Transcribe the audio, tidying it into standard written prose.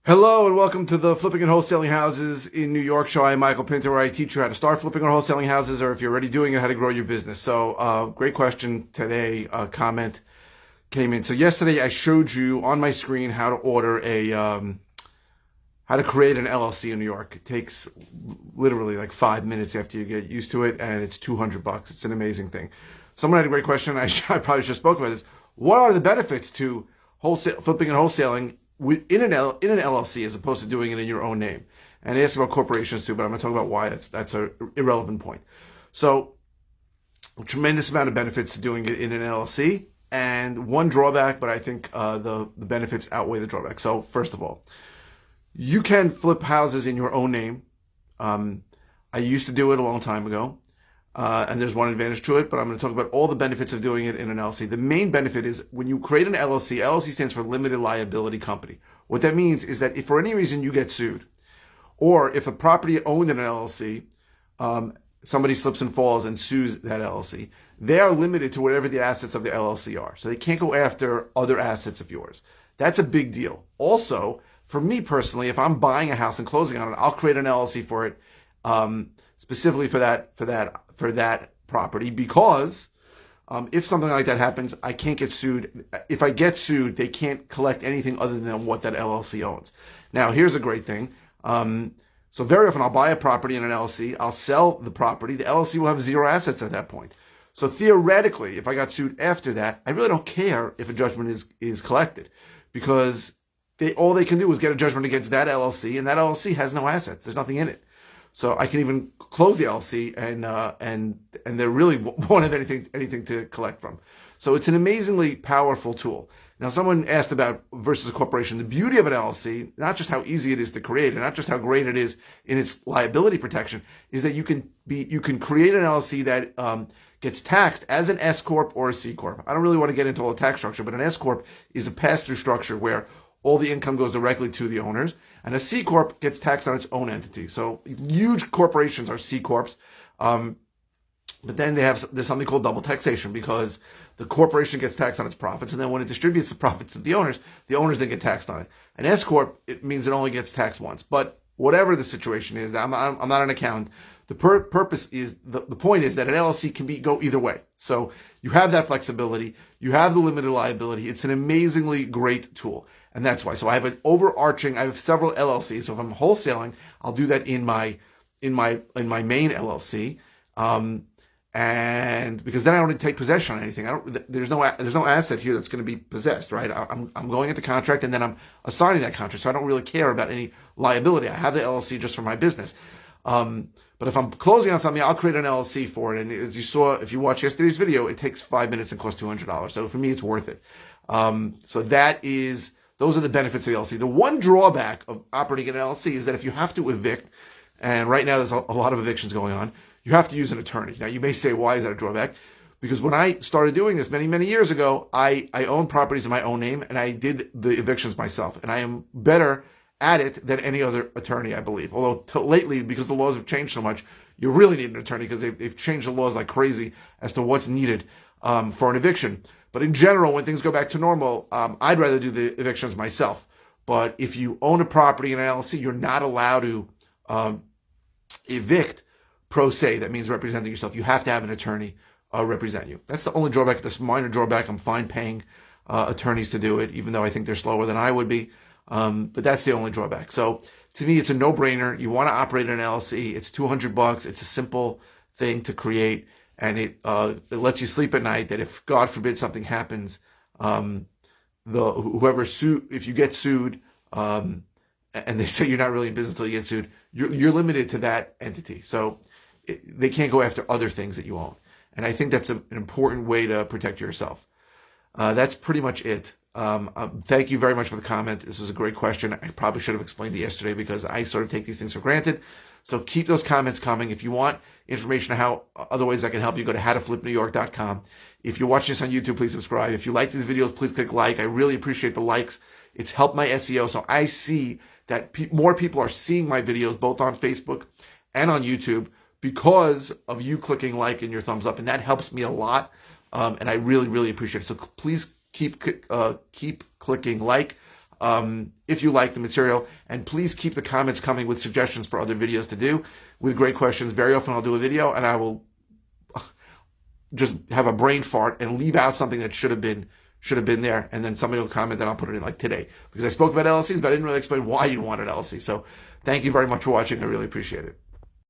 Hello and welcome to the Flipping and Wholesaling Houses in New York show. I'm Michael Pinter, where I teach you how to start flipping or wholesaling houses, or if you're already doing it, how to grow your business. So, great question today. Comment came in. So yesterday I showed you on my screen how to order how to create an LLC in New York. It takes literally like 5 minutes after you get used to it, and it's $200. It's an amazing thing. Someone had a great question. I probably just spoke about this. What are the benefits to flipping and wholesaling in an LLC as opposed to doing it in your own name? And they asked about corporations too, but I'm going to talk about why that's an irrelevant point. So, a tremendous amount of benefits to doing it in an LLC, and one drawback, but I think the benefits outweigh the drawback. So, first of all, you can flip houses in your own name. I used to do it a long time ago. And there's one advantage to it, but I'm going to talk about all the benefits of doing it in an LLC. The main benefit is when you create an LLC, LLC stands for Limited Liability Company. What that means is that if for any reason you get sued, or if a property owned in an LLC, somebody slips and falls and sues that LLC, they are limited to whatever the assets of the LLC are. So they can't go after other assets of yours. That's a big deal. Also, for me personally, if I'm buying a house and closing on it, I'll create an LLC for it, specifically for that property, because if something like that happens, I can't get sued. If I get sued, they can't collect anything other than what that LLC owns. Now, here's a great thing. So very often I'll buy a property in an LLC, I'll sell the property, the LLC will have zero assets at that point. So theoretically, if I got sued after that, I really don't care if a judgment is collected, because all they can do is get a judgment against that LLC, and that LLC has no assets. There's nothing in it. So I can even close the LLC, and they really won't have anything to collect from. So it's an amazingly powerful tool. Now, someone asked about versus a corporation. The beauty of an LLC, not just how easy it is to create, and not just how great it is in its liability protection, is that you can create an LLC that gets taxed as an S corp or a C corp. I don't really want to get into all the tax structure, but an S corp is a pass-through structure where all the income goes directly to the owners, and a C corp gets taxed on its own entity. So huge corporations are C corps, but then there's something called double taxation, because the corporation gets taxed on its profits, and then when it distributes the profits to the owners then get taxed on it. An S corp, it means it only gets taxed once. But whatever the situation is, I'm not an accountant. The purpose is the point is that an LLC can go either way. So you have that flexibility, you have the limited liability. It's an amazingly great tool, and that's why. So I have I have several LLCs. So if I'm wholesaling, I'll do that in my main LLC, and because then I don't take possession on anything. There's no asset here that's going to be possessed, right? I'm going into contract, and then I'm assigning that contract, so I don't really care about any liability. I have the LLC just for my business. But if I'm closing on something, I'll create an LLC for it. And as you saw, if you watch yesterday's video, it takes 5 minutes and costs $200. So for me, it's worth it. So those are the benefits of the LLC. The one drawback of operating an LLC is that if you have to evict, and right now there's a lot of evictions going on, you have to use an attorney. Now you may say, why is that a drawback? Because when I started doing this many, many years ago, I owned properties in my own name, and I did the evictions myself. And I am better at it than any other attorney, I believe. Although lately, because the laws have changed so much, you really need an attorney, because they've changed the laws like crazy as to what's needed for an eviction. But in general, when things go back to normal, I'd rather do the evictions myself. But if you own a property in an LLC, you're not allowed to evict pro se. That means representing yourself. You have to have an attorney represent you. That's the only drawback. This minor drawback. I'm fine paying attorneys to do it, even though I think they're slower than I would be. But that's the only drawback. So to me, it's a no-brainer. You want to operate an LLC. It's $200. It's a simple thing to create, and it lets you sleep at night. That if God forbid something happens, if you get sued, and they say you're not really in business until you get sued, you're limited to that entity. So they can't go after other things that you own. And I think that's an important way to protect yourself. That's pretty much it. Thank you very much for the comment. This was a great question. I probably should have explained it yesterday, because I sort of take these things for granted. So keep those comments coming. If you want information on how other ways I can help you, go to howtoflipnewyork.com. If you're watching this on YouTube, please subscribe. If you like these videos, please click like. I really appreciate the likes. It's helped my SEO. So I see that more people are seeing my videos both on Facebook and on YouTube because of you clicking like and your thumbs up. And that helps me a lot. And I really, really appreciate it. So please keep clicking like. if you like the material. And please keep the comments coming with suggestions for other videos to do with great questions. Very often I'll do a video and I will just have a brain fart and leave out something that should have been there, and then somebody will comment and I'll put it in, like today, because I spoke about LLCs, but I didn't really explain why you wanted LLC. So thank you very much for watching. I really appreciate it.